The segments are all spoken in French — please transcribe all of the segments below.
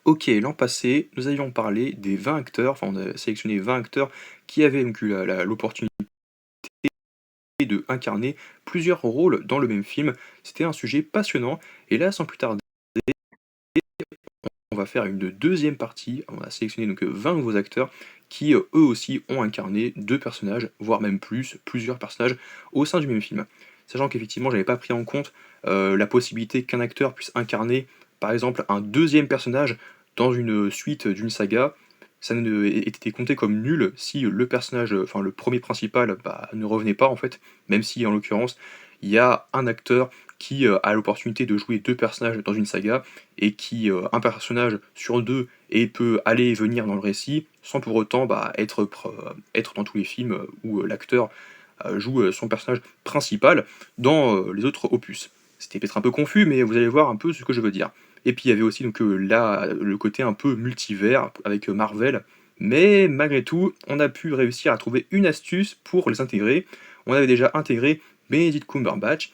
Ok, l'an passé, nous avions parlé des 20 acteurs, enfin on a sélectionné 20 acteurs qui avaient donc eu l'opportunité de incarner plusieurs rôles dans le même film. C'était un sujet passionnant, et là sans plus tarder, on va faire une deuxième partie. On a sélectionné donc 20 nouveaux acteurs qui eux aussi ont incarné deux personnages, voire même plusieurs personnages au sein du même film. Sachant qu'effectivement j'avais pas pris en compte la possibilité qu'un acteur puisse incarner par exemple un deuxième personnage dans une suite d'une saga. Ça ne était compté comme nul si le personnage, enfin le premier principal, ne revenait pas en fait, même si en l'occurrence il y a un acteur qui a l'opportunité de jouer deux personnages dans une saga, et qui, un personnage sur deux, et peut aller et venir dans le récit, sans pour autant être dans tous les films où l'acteur joue son personnage principal dans les autres opus. C'était peut-être un peu confus, mais vous allez voir un peu ce que je veux dire. Et puis il y avait aussi donc là le côté un peu multivers avec Marvel, mais malgré tout, on a pu réussir à trouver une astuce pour les intégrer. On avait déjà intégré Benedict Cumberbatch,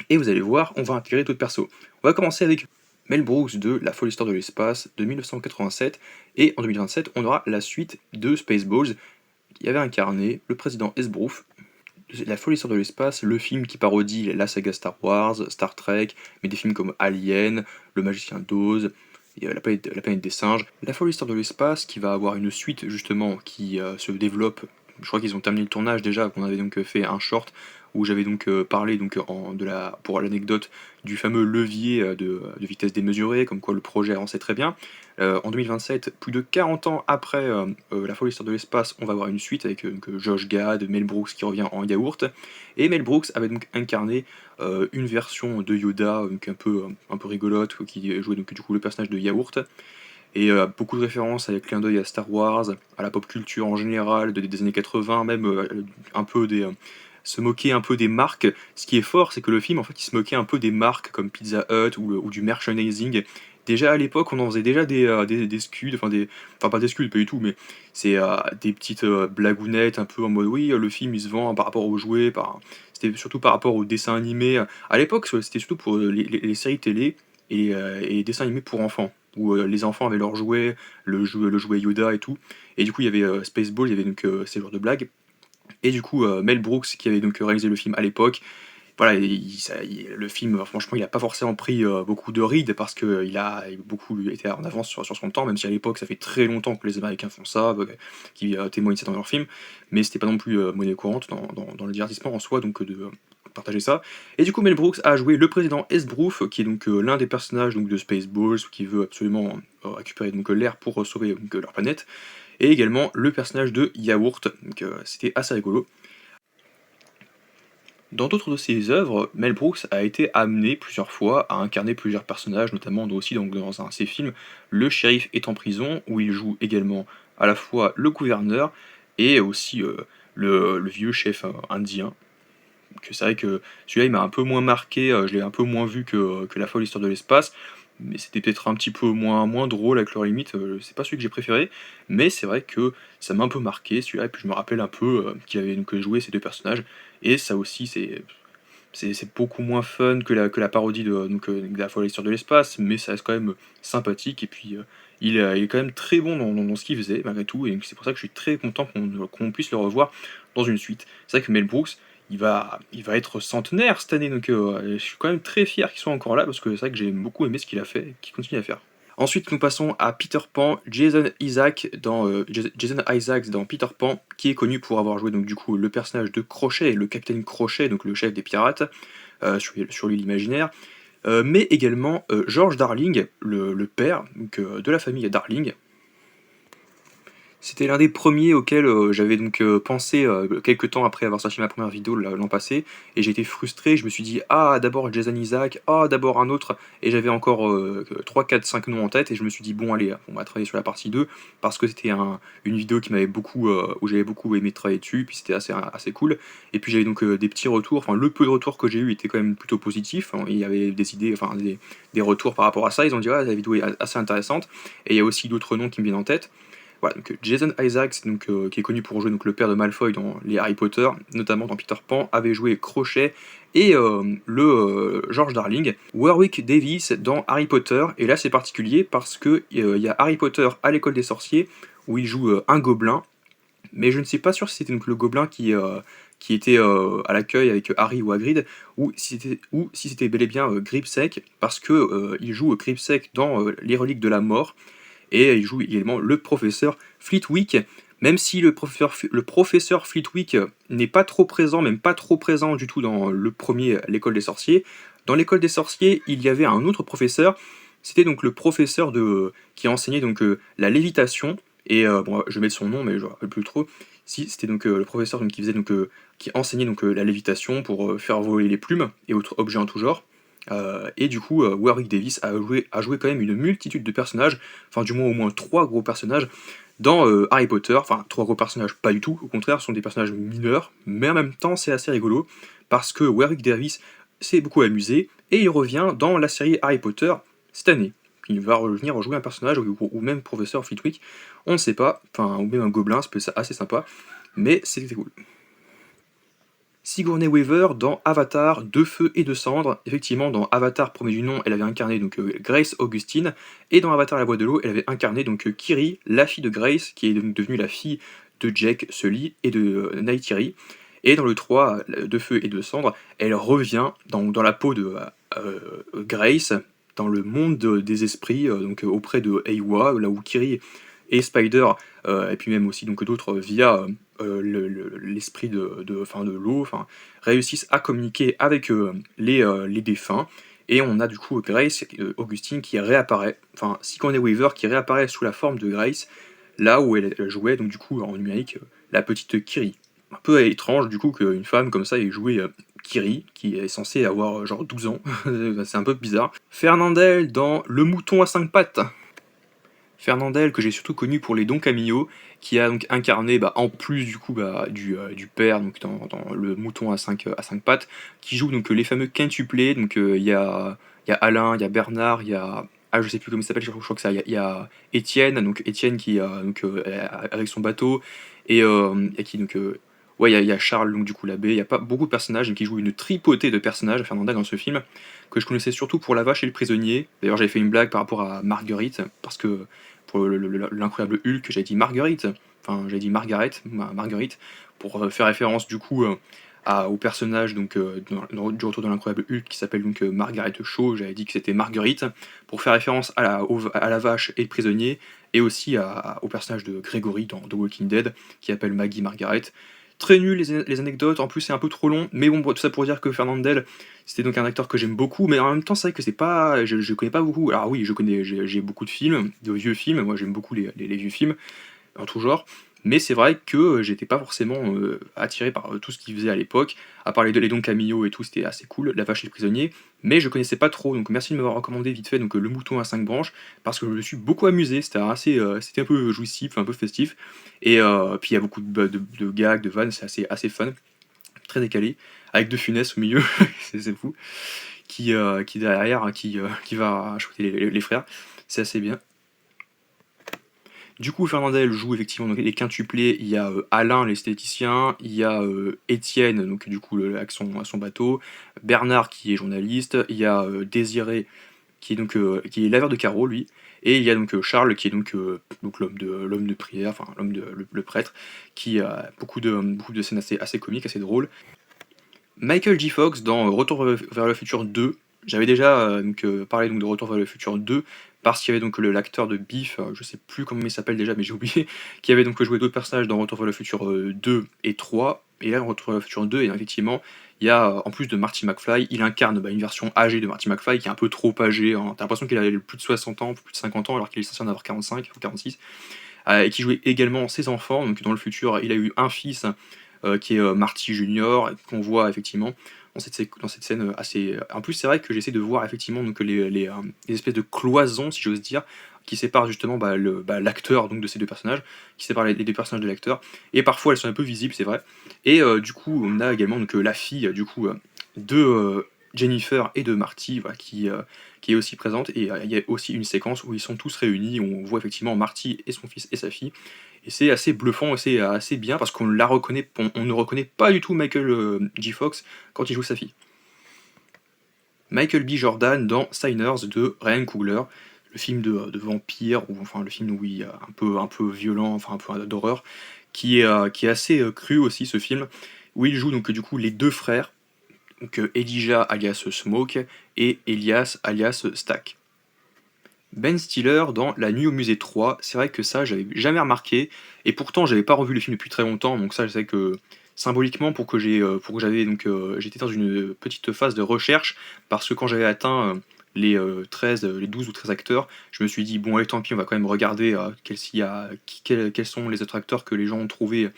et vous allez voir, on va intégrer d'autres persos. On va commencer avec Mel Brooks de La folle histoire de l'espace de 1987, et en 2027, on aura la suite de Spaceballs, qui avait incarné le président Esbrough. La folle histoire de l'espace, le film qui parodie la saga Star Wars, Star Trek, mais des films comme Alien, Le Magicien d'Oz, et la planète des singes. La folle histoire de l'espace qui va avoir une suite justement qui se développe. Je crois qu'ils ont terminé le tournage déjà, qu'on avait donc fait un short où j'avais donc parlé donc pour l'anecdote du fameux levier de vitesse démesurée, comme quoi le projet avançait très bien. En 2027, plus de 40 ans après La folle histoire de l'espace, on va avoir une suite avec Josh Gad, Mel Brooks qui revient en yaourt. Et Mel Brooks avait donc incarné une version de Yoda donc un peu rigolote, qui jouait donc du coup le personnage de Yaourt. Et beaucoup de références avec clin d'œil à Star Wars, à la pop culture en général, des années 80, même un peu se moquer un peu des marques. Ce qui est fort, c'est que le film, en fait, il se moquait un peu des marques comme Pizza Hut ou du merchandising. Déjà à l'époque, on en faisait déjà des scuds, enfin pas des scuds, pas du tout, mais c'est des petites blagounettes un peu en mode oui, le film il se vend par rapport aux jouets, c'était surtout par rapport aux dessins animés. À l'époque, c'était surtout pour les séries télé et les dessins animés pour enfants, où les enfants avaient leurs jouets, le jouet Yoda et tout. Et du coup, il y avait Spaceball, il y avait donc ces genres de blagues. Et du coup, Mel Brooks, qui avait donc réalisé le film à l'époque, voilà, le film, franchement, il a pas forcément pris beaucoup de rides parce qu'il a beaucoup été en avance sur son temps, même si à l'époque, ça fait très longtemps que les Américains font ça, qui témoignent ça dans leurs films, mais c'était pas non plus monnaie courante dans le divertissement en soi, donc de partager ça. Et du coup, Mel Brooks a joué le président Esbrough, qui est donc l'un des personnages donc, de Spaceballs, qui veut absolument récupérer donc l'air pour sauver donc, leur planète, et également le personnage de Yaourt, donc c'était assez rigolo. Dans d'autres de ses œuvres, Mel Brooks a été amené plusieurs fois à incarner plusieurs personnages, notamment aussi dans un de ses films, Le shérif est en prison, où il joue également à la fois le gouverneur et aussi le vieux chef indien. Que c'est vrai que celui-là il m'a un peu moins marqué, je l'ai un peu moins vu que La folle histoire de l'espace, mais c'était peut-être un petit peu moins drôle avec leur limite, c'est pas celui que j'ai préféré, mais c'est vrai que ça m'a un peu marqué celui-là, et puis je me rappelle un peu qu'il avait donc joué ces deux personnages, et ça aussi c'est beaucoup moins fun que la parodie de La folle histoire de l'espace, mais ça reste quand même sympathique, et puis il est quand même très bon dans ce qu'il faisait malgré tout, et c'est pour ça que je suis très content qu'on puisse le revoir dans une suite. C'est vrai que Mel Brooks, il va être centenaire cette année, donc je suis quand même très fier qu'il soit encore là, parce que c'est vrai que j'ai beaucoup aimé ce qu'il a fait et qu'il continue à faire. Ensuite, nous passons à Peter Pan, Jason Isaacs dans Peter Pan, qui est connu pour avoir joué donc du coup le personnage de Crochet, le Capitaine Crochet, donc le chef des pirates, sur l'île imaginaire, mais également George Darling, le père donc, de la famille Darling. C'était l'un des premiers auxquels j'avais donc pensé quelques temps après avoir sorti ma première vidéo l'an passé, et j'ai été frustré, je me suis dit ah d'abord Jason Isaac, ah d'abord un autre, et j'avais encore 3, 4, 5 noms en tête, et je me suis dit bon allez, on va travailler sur la partie 2 parce que c'était une vidéo qui m'avait beaucoup, où j'avais beaucoup aimé travailler dessus, puis c'était assez cool, et puis j'avais donc des petits retours, enfin le peu de retours que j'ai eu était quand même plutôt positif, hein, il y avait des idées, enfin des retours par rapport à ça, ils ont dit ah la vidéo est assez intéressante, et il y a aussi d'autres noms qui me viennent en tête. Voilà, donc Jason Isaacs, donc, qui est connu pour jouer donc, le père de Malfoy dans les Harry Potter, notamment dans Peter Pan, avait joué Crochet, et George Darling. Warwick Davis dans Harry Potter, et là c'est particulier parce que il y a Harry Potter à l'école des sorciers, où il joue un gobelin, mais je ne sais pas sûr si c'était donc le gobelin qui était à l'accueil avec Harry ou Hagrid, ou si c'était bel et bien Gripsec, parce que il joue Gripsec dans Les Reliques de la Mort, et il joue également le professeur Flitwick, même si le professeur Flitwick n'est pas trop présent, même pas trop présent du tout dans le premier, l'école des sorciers. Dans l'école des sorciers, il y avait un autre professeur, c'était donc le professeur qui enseignait donc la lévitation, et bon, je vais mettre son nom, mais je ne me rappelle plus trop. Si, c'était donc le professeur donc, qui enseignait donc la lévitation pour faire voler les plumes et autres objets en tout genre. Et du coup, Warwick Davis a joué quand même une multitude de personnages, enfin du moins au moins trois gros personnages dans Harry Potter. Enfin, trois gros personnages, pas du tout, au contraire, ce sont des personnages mineurs, mais en même temps c'est assez rigolo, parce que Warwick Davis s'est beaucoup amusé, et il revient dans la série Harry Potter cette année. Il va revenir jouer un personnage, ou même Professeur Flitwick, on ne sait pas, enfin, ou même un gobelin, c'est assez sympa, mais c'était cool. Sigourney Weaver dans Avatar, de feu et de cendres. Effectivement, dans Avatar, premier du nom, elle avait incarné donc Grace Augustine, et dans Avatar la voix de l'eau, elle avait incarné donc Kiri, la fille de Grace, qui est donc devenue la fille de Jake Sully et de Neytiri. Et dans le 3, de feu et de cendres, elle revient dans la peau de Grace, dans le monde des esprits, donc auprès de Eywa, là où Kiri et Spider, et puis même aussi donc d'autres via l'esprit de l'eau, enfin, réussissent à communiquer avec les défunts. Et on a du coup Grace, Augustine, qui réapparaît, enfin Sigourney Weaver qui réapparaît sous la forme de Grace, là où elle jouait donc du coup en numérique la petite Kiri. Un peu étrange du coup qu'une femme comme ça ait joué Kiri, qui est censée avoir genre 12 ans, c'est un peu bizarre. Fernandel dans Le Mouton à 5 pattes. Fernandel, que j'ai surtout connu pour les Don Camillo, qui a donc incarné, en plus du coup du père, donc dans le mouton à cinq pattes, qui joue donc les fameux quintuplés. Donc il y a Alain, il y a Bernard, il y a je sais plus comment il s'appelle, je crois que ça, il y a Étienne, donc Étienne qui donc avec son bateau, et qui donc ouais, il y a Charles, donc du coup l'abbé. Il y a pas beaucoup de personnages, donc qui jouent une tripotée de personnages Fernandel dans ce film, que je connaissais surtout pour La Vache et le Prisonnier. D'ailleurs j'avais fait une blague par rapport à Marguerite, parce que pour l'incroyable Hulk, j'avais dit Marguerite, enfin j'avais dit Marguerite, pour faire référence du coup au personnage donc, du retour de l'incroyable Hulk, qui s'appelle donc Margaret Shaw. J'avais dit que c'était Marguerite, pour faire référence à la vache et le prisonnier, et aussi au personnage de Gregory dans The Walking Dead, qui appelle Maggie Margaret. Très nul les anecdotes, en plus c'est un peu trop long, mais bon, tout ça pour dire que Fernandel, c'était donc un acteur que j'aime beaucoup, mais en même temps c'est vrai que c'est pas, je connais pas beaucoup. Alors oui, j'ai beaucoup de films, de vieux films, moi j'aime beaucoup les vieux films, en tout genre, mais c'est vrai que j'étais pas forcément attiré par tout ce qu'il faisait à l'époque, à part les Don Camillo et tout, c'était assez cool, La Vache et le Prisonnier, mais je connaissais pas trop, donc merci de m'avoir recommandé vite fait donc Le Mouton à 5 branches, parce que je me suis beaucoup amusé, c'était un peu jouissif, un peu festif, et puis il y a beaucoup de gags, de vannes, c'est assez fun, très décalé, avec De Funès au milieu, c'est fou, qui derrière, hein, qui va shooter les frères, c'est assez bien. Du coup, Fernandel joue effectivement donc, les quintuplés. Il y a Alain, l'esthéticien. Il y a Étienne, donc du coup, avec son bateau. Bernard, qui est journaliste. Il y a Désiré, qui est laveur de carreaux, lui. Et il y a donc Charles, qui est donc l'homme de prière, enfin le prêtre, qui a beaucoup de scènes assez comiques, assez drôles. Michael J. Fox dans Retour vers le futur 2. J'avais déjà parlé donc, de Retour vers le futur 2, parce qu'il y avait donc l'acteur de Biff, je sais plus comment il s'appelle déjà, mais j'ai oublié, qui avait donc joué d'autres personnages dans Retour vers le futur 2 et 3. Et là, Retour vers le futur 2, et effectivement, il y a, en plus de Marty McFly, il incarne une version âgée de Marty McFly, qui est un peu trop âgé, hein. T'as l'impression qu'il a plus de 60 ans, plus de 50 ans, alors qu'il est censé en avoir 45 ou 46, et qui jouait également ses enfants. Donc dans le futur, il a eu un fils qui est Marty Junior, qu'on voit effectivement dans cette scène assez. En plus, c'est vrai que j'essaie de voir effectivement donc, les espèces de cloisons, si j'ose dire, qui séparent justement l'acteur donc de ces deux personnages, qui séparent les deux personnages de l'acteur, et parfois elles sont un peu visibles, c'est vrai. Et du coup, on a également donc, la fille du coup de Jennifer et de Marty, voilà, qui est aussi présente. Et il y a aussi une séquence où ils sont tous réunis, où on voit effectivement Marty et son fils et sa fille. Et c'est assez bluffant, et c'est assez bien parce qu'on la reconnaît, on ne reconnaît pas du tout Michael J. Fox quand il joue sa fille. Michael B. Jordan dans Signers de Ryan Coogler, le film de vampire, ou enfin le film où il est un peu violent, enfin un peu d'horreur, qui est assez cru aussi, ce film, où il joue donc du coup les deux frères, donc Elijah alias Smoke et Elias alias Stack. Ben Stiller dans La Nuit au musée 3, c'est vrai que ça j'avais jamais remarqué, et pourtant j'avais pas revu le film depuis très longtemps, donc ça je sais que symboliquement pour que j'avais donc j'étais dans une petite phase de recherche, parce que quand j'avais atteint les 12 ou 13 acteurs, je me suis dit bon allez tant pis, on va quand même regarder quels sont les autres acteurs que les gens ont trouvés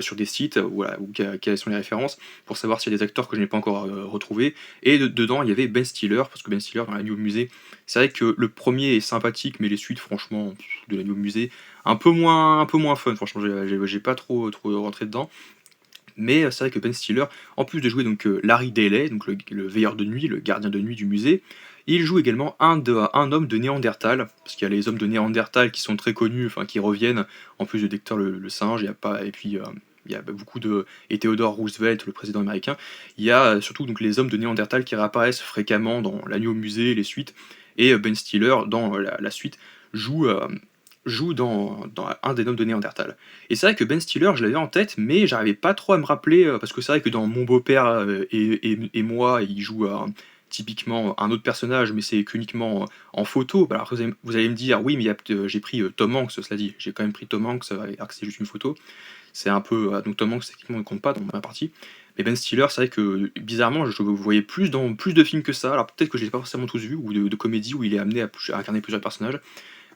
sur des sites, voilà, ou quelles sont les références, pour savoir s'il y a des acteurs que je n'ai pas encore retrouvés. Et dedans, il y avait Ben Stiller, parce que Ben Stiller, dans La Nuit au musée, c'est vrai que le premier est sympathique, mais les suites, franchement, de La Nuit au musée, un peu moins fun, franchement, j'ai pas trop rentré dedans. Mais c'est vrai que Ben Stiller, en plus de jouer donc Larry Daley, donc le veilleur de nuit, le gardien de nuit du musée, il joue également un homme de Néandertal, parce qu'il y a les hommes de Néandertal qui sont très connus, enfin qui reviennent, en plus de Dexter le singe, il y a pas, et puis il y a beaucoup de, et Theodore Roosevelt, le président américain, il y a surtout donc les hommes de Néandertal qui réapparaissent fréquemment dans La Nuit au musée, les suites, et Ben Stiller dans la suite joue, joue dans un des hommes de Néandertal. Et c'est vrai que Ben Stiller, je l'avais en tête, mais j'arrivais pas trop à me rappeler, parce que c'est vrai que dans Mon beau-père et moi, il joue typiquement un autre personnage, mais c'est qu'uniquement en photo. Alors vous allez me dire, oui, mais j'ai pris Tom Hanks, cela dit, j'ai quand même pris Tom Hanks, alors que c'est juste une photo. C'est un peu. Donc Tom Hanks, techniquement, ne compte pas dans ma partie. Mais Ben Stiller, c'est vrai que bizarrement, je le voyais plus dans plus de films que ça. Alors peut-être que je les ai pas forcément tous vus, ou de comédies où il est amené à incarner plusieurs personnages.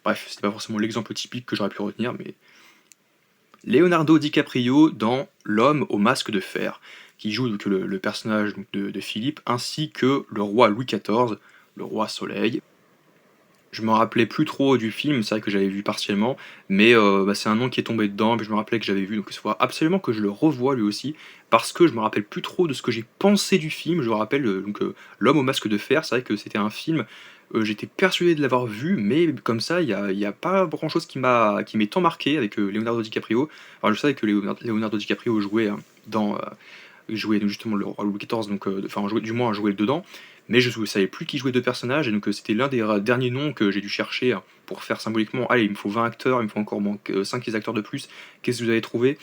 Bref, c'était pas forcément l'exemple typique que j'aurais pu retenir, mais Leonardo DiCaprio dans L'homme au masque de fer, qui joue donc le personnage donc, de Philippe, ainsi que le roi Louis XIV, le roi Soleil. Je me rappelais plus trop du film, c'est vrai que j'avais vu partiellement, mais c'est un nom qui est tombé dedans, puis je me rappelais que j'avais vu, donc il faut absolument que je le revoie lui aussi, parce que je me rappelle plus trop de ce que j'ai pensé du film. Je me rappelle L'homme au masque de fer, c'est vrai que c'était un film, j'étais persuadé de l'avoir vu, mais comme ça, il y a pas grand chose qui m'est tant marqué avec Leonardo DiCaprio. Alors je savais que Leonardo DiCaprio jouait dans jouait donc justement le roi Louis XIV, donc enfin du moins jouait dedans, mais je ne savais plus qui jouait deux personnages, et donc c'était l'un des derniers noms que j'ai dû chercher pour faire symboliquement, allez, il me faut 20 acteurs, il me faut encore 5 acteurs de plus, qu'est-ce que vous avez trouvé?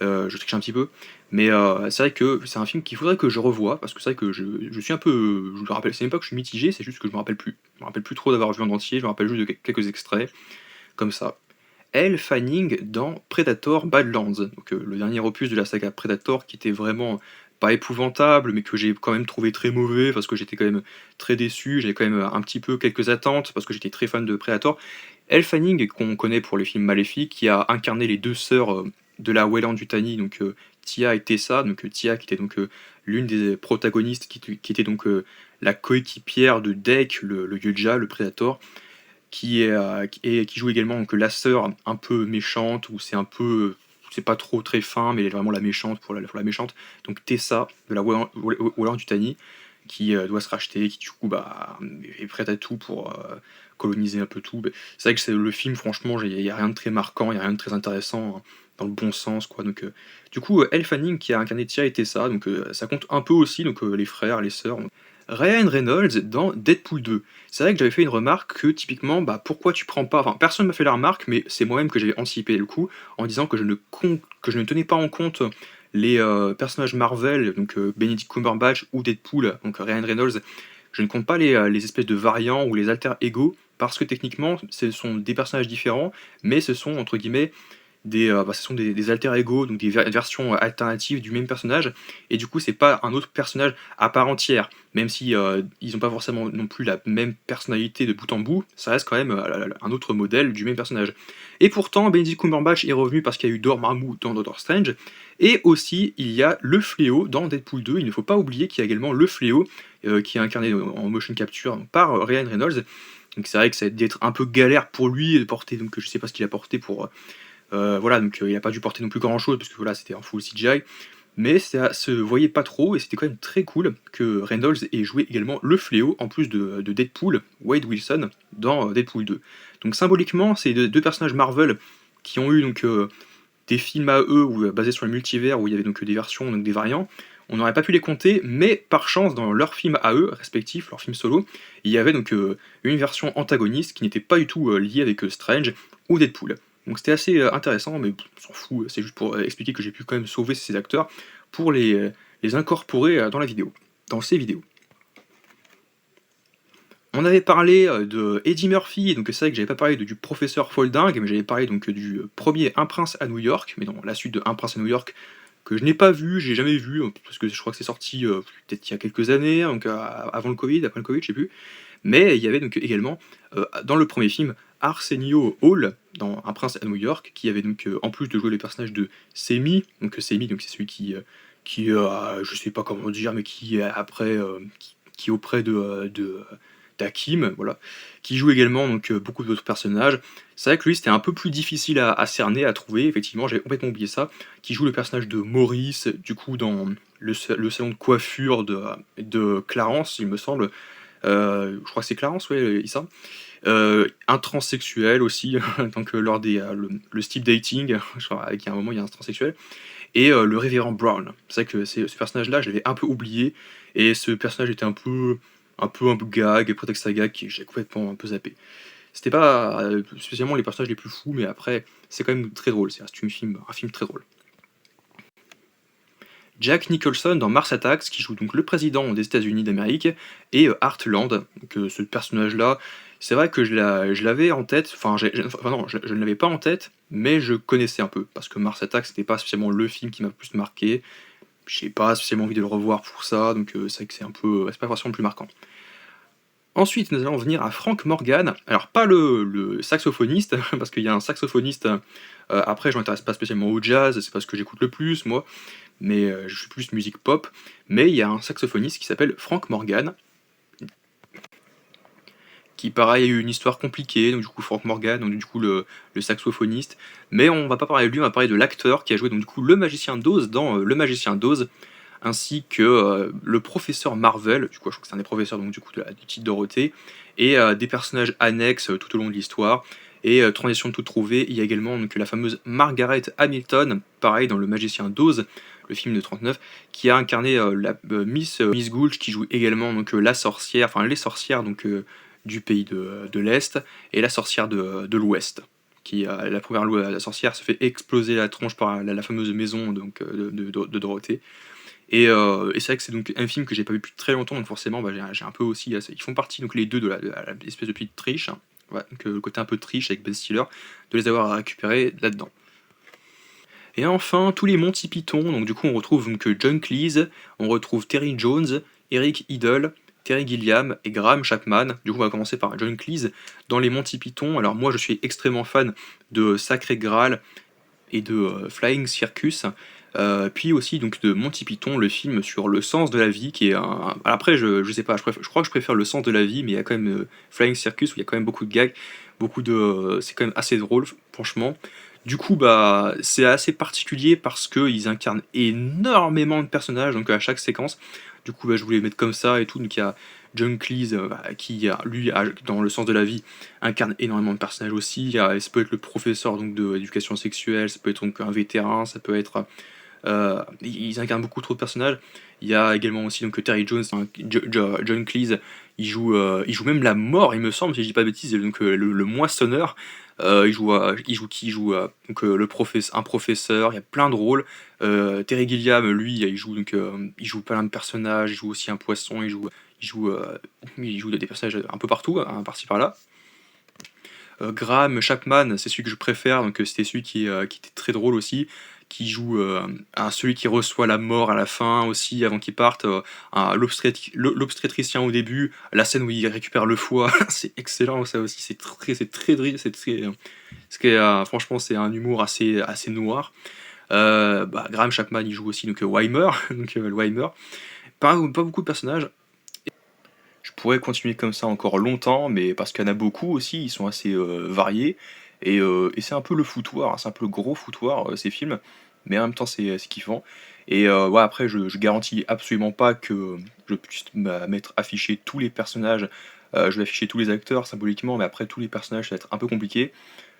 Je triche un petit peu, mais c'est vrai que c'est un film qu'il faudrait que je revoie, parce que c'est vrai que je suis un peu, je me rappelle, c'est même pas que je suis mitigé, c'est juste que je me rappelle plus. Je me rappelle plus trop d'avoir vu en entier, je me rappelle juste de quelques extraits, comme ça. Elle Fanning dans Predator Badlands, donc le dernier opus de la saga Predator, qui était vraiment pas épouvantable, mais que j'ai quand même trouvé très mauvais, parce que j'étais quand même très déçu, j'avais quand même un petit peu quelques attentes, parce que j'étais très fan de Predator. Elle Fanning, qu'on connaît pour les films Maléfiques, qui a incarné les deux sœurs de la Weyland-Yutani, donc Tia et Tessa, donc Tia qui était donc l'une des protagonistes, qui était donc la coéquipière de Deke, le Yulja, le Predator, qui joue également donc, la sœur un peu méchante, ou c'est pas trop très fin, mais elle est vraiment la méchante pour la méchante. Donc Tessa de la Weyland-Yutani, qui doit se racheter, qui du coup est prête à tout pour coloniser un peu tout. C'est vrai que c'est le film, franchement, il n'y a rien de très marquant, il n'y a rien de très intéressant, hein, dans le bon sens, quoi. Donc du coup, Elle Fanning qui a incarné Tia et Tessa, donc ça compte un peu aussi, donc les frères, les sœurs. Ryan Reynolds dans Deadpool 2. C'est vrai que j'avais fait une remarque que typiquement, pourquoi tu prends pas. Enfin, personne m'a fait la remarque, mais c'est moi-même que j'avais anticipé le coup en disant que je ne tenais pas en compte les personnages Marvel, donc Benedict Cumberbatch ou Deadpool, donc Ryan Reynolds. Je ne compte pas les espèces de variants ou les alter ego, parce que techniquement, ce sont des personnages différents, mais ce sont entre guillemets ce sont des alter ego, donc des versions alternatives du même personnage, et du coup c'est pas un autre personnage à part entière, même si ils n'ont pas forcément non plus la même personnalité de bout en bout, ça reste quand même un autre modèle du même personnage. Et pourtant, Benedict Cumberbatch est revenu parce qu'il y a eu Dormammu dans Doctor Strange, et aussi il y a le Fléau dans Deadpool 2, il ne faut pas oublier qu'il y a également le Fléau, qui est incarné en motion capture par Ryan Reynolds, donc c'est vrai que ça a dû être un peu galère pour lui de porter, donc je sais pas ce qu'il a porté pour voilà, donc il a pas dû porter non plus grand chose, parce que voilà, c'était en full CGI. mais ça se voyait pas trop et c'était quand même très cool que Reynolds ait joué également le Fléau en plus de Deadpool, Wade Wilson, dans Deadpool 2. Donc symboliquement, c'est deux personnages Marvel qui ont eu donc des films à eux basés sur le multivers où il y avait donc des versions, donc des variants. On n'aurait pas pu les compter, mais par chance, dans leurs films à eux, respectifs, leurs films solo, il y avait donc une version antagoniste qui n'était pas du tout liée avec Strange ou Deadpool. Donc c'était assez intéressant, mais on s'en fout, c'est juste pour expliquer que j'ai pu quand même sauver ces acteurs pour les incorporer dans la vidéo, dans ces vidéos. On avait parlé de Eddie Murphy, donc c'est vrai que j'avais pas parlé du professeur Folding, mais j'avais parlé donc du premier Un Prince à New York, mais non, la suite de Un Prince à New York, que je n'ai pas vu, j'ai jamais vu, parce que je crois que c'est sorti peut-être il y a quelques années, donc avant le Covid, après le Covid, je sais plus. Mais il y avait donc également, dans le premier film, Arsenio Hall, dans Un Prince à New York, qui avait donc, en plus de jouer le personnage de Semi, donc Semi, donc c'est celui qui je sais pas comment dire, mais qui est après, qui est auprès d'Hakim, voilà, qui joue également donc beaucoup d'autres personnages. C'est vrai que lui c'était un peu plus difficile à cerner, à trouver, effectivement, j'avais complètement oublié ça, qui joue le personnage de Maurice, du coup dans le salon de coiffure de Clarence, il me semble. Je crois que c'est Clarence, ouais, Issa. Un transsexuel aussi, donc lors le Steve Dating, je crois, avec un moment il y a un transsexuel, et le révérend Brown. C'est vrai que ce personnage-là, je l'avais un peu oublié, et ce personnage était un peu gag, prétexte à gag, qui j'ai complètement un peu zappé. C'était pas spécialement les personnages les plus fous, mais après, c'est quand même très drôle, c'est un film très drôle. Jack Nicholson dans Mars Attacks, qui joue donc le président des États-Unis d'Amérique, et Heartland, donc ce personnage-là, c'est vrai que je l'avais en tête, enfin non, je ne l'avais pas en tête, mais je connaissais un peu, parce que Mars Attacks, c'était pas spécialement le film qui m'a le plus marqué, j'ai pas spécialement envie de le revoir pour ça, donc c'est vrai que c'est pas forcément le plus marquant. Ensuite, nous allons venir à Frank Morgan. Alors, pas le saxophoniste, parce qu'il y a un saxophoniste. Après, je m'intéresse pas spécialement au jazz, c'est pas ce que j'écoute le plus, moi, mais je suis plus musique pop. Mais il y a un saxophoniste qui s'appelle Frank Morgan, qui, pareil, a eu une histoire compliquée. Donc, du coup, Frank Morgan, donc, du coup, le saxophoniste. Mais on va pas parler de lui, on va parler de l'acteur qui a joué, donc, du coup, le magicien d'Oz dans Le Magicien d'Oz, ainsi que le professeur Marvel, du coup je crois que c'est un des professeurs donc, du coup du titre Dorothée, et des personnages annexes tout au long de l'histoire. Et transition de tout trouver, il y a également donc, la fameuse Margaret Hamilton, pareil dans Le Magicien d'Oz, le film de 39, qui a incarné Miss Gulch, qui joue également donc, la sorcière, enfin les sorcières donc, du pays de l'Est, et la sorcière de l'Ouest. La première la sorcière se fait exploser la tronche par la fameuse maison donc, de Dorothée. Et c'est vrai que c'est donc un film que j'ai pas vu depuis très longtemps, donc forcément bah, j'ai un peu aussi. Ils font partie donc les deux de l'espèce de petite triche, hein. Voilà, donc le côté un peu triche avec Ben Stiller, de les avoir récupérés là-dedans. Et enfin, tous les Monty Python, donc du coup on retrouve donc John Cleese, on retrouve Terry Jones, Eric Idle, Terry Gilliam et Graham Chapman. Du coup on va commencer par John Cleese dans les Monty Python. Alors moi je suis extrêmement fan de Sacré Graal et de Flying Circus. Puis aussi donc de Monty Python, le film sur le sens de la vie, qui est un. Après, je sais pas, je crois que je préfère le sens de la vie, mais il y a quand même Flying Circus où il y a quand même beaucoup de gags, c'est quand même assez drôle, franchement. Du coup, bah, c'est assez particulier parce qu'ils incarnent énormément de personnages, donc à chaque séquence. Du coup, bah, je voulais mettre comme ça et tout. Donc il y a John Cleese, qui lui, dans le sens de la vie, incarne énormément de personnages aussi. Ça peut être le professeur donc d'éducation sexuelle, ça peut être donc un vétéran, ça peut être ils incarnent beaucoup trop de personnages. Il y a également aussi donc Terry Jones, hein, John Cleese, il joue même la mort, il me semble, si je dis pas de bêtises, donc le moissonneur. Il joue donc un professeur. Il y a plein de rôles. Terry Gilliam, lui, il joue plein de personnages. Il joue aussi un poisson. Il joue, euh, il joue des personnages un peu partout, hein, par-ci par-là. Graham Chapman, c'est celui que je préfère, donc c'était celui qui était très drôle aussi, qui joue celui qui reçoit la mort à la fin aussi, avant qu'il parte, l'obstétricien au début, la scène où il récupère le foie, c'est excellent ça aussi, c'est très drôle, franchement c'est un humour assez noir. Graham Chapman il joue aussi donc Weimer, donc le Weimer. Pas beaucoup de personnages. Je pourrais continuer comme ça encore longtemps, mais parce qu'il y en a beaucoup aussi, ils sont assez variés. Et c'est un peu le foutoir, hein, c'est un peu le gros foutoir, ces films, mais en même temps c'est kiffant. Et ouais, après je garantis absolument pas que je puisse mettre afficher tous les personnages, je vais afficher tous les acteurs symboliquement, mais après tous les personnages, ça va être un peu compliqué.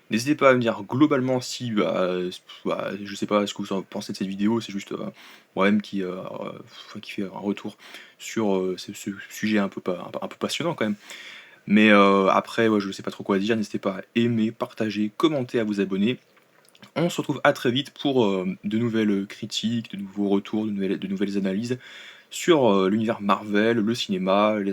N'hésitez pas à me dire globalement si, je sais pas ce que vous en pensez de cette vidéo, c'est juste, moi-même qui fait un retour sur, ce sujet un peu passionnant quand même. Mais après, ouais, je sais pas trop quoi dire, n'hésitez pas à aimer, partager, commenter, à vous abonner. On se retrouve à très vite pour, de nouvelles critiques, de nouveaux retours, de nouvelles analyses sur, l'univers Marvel, le cinéma, les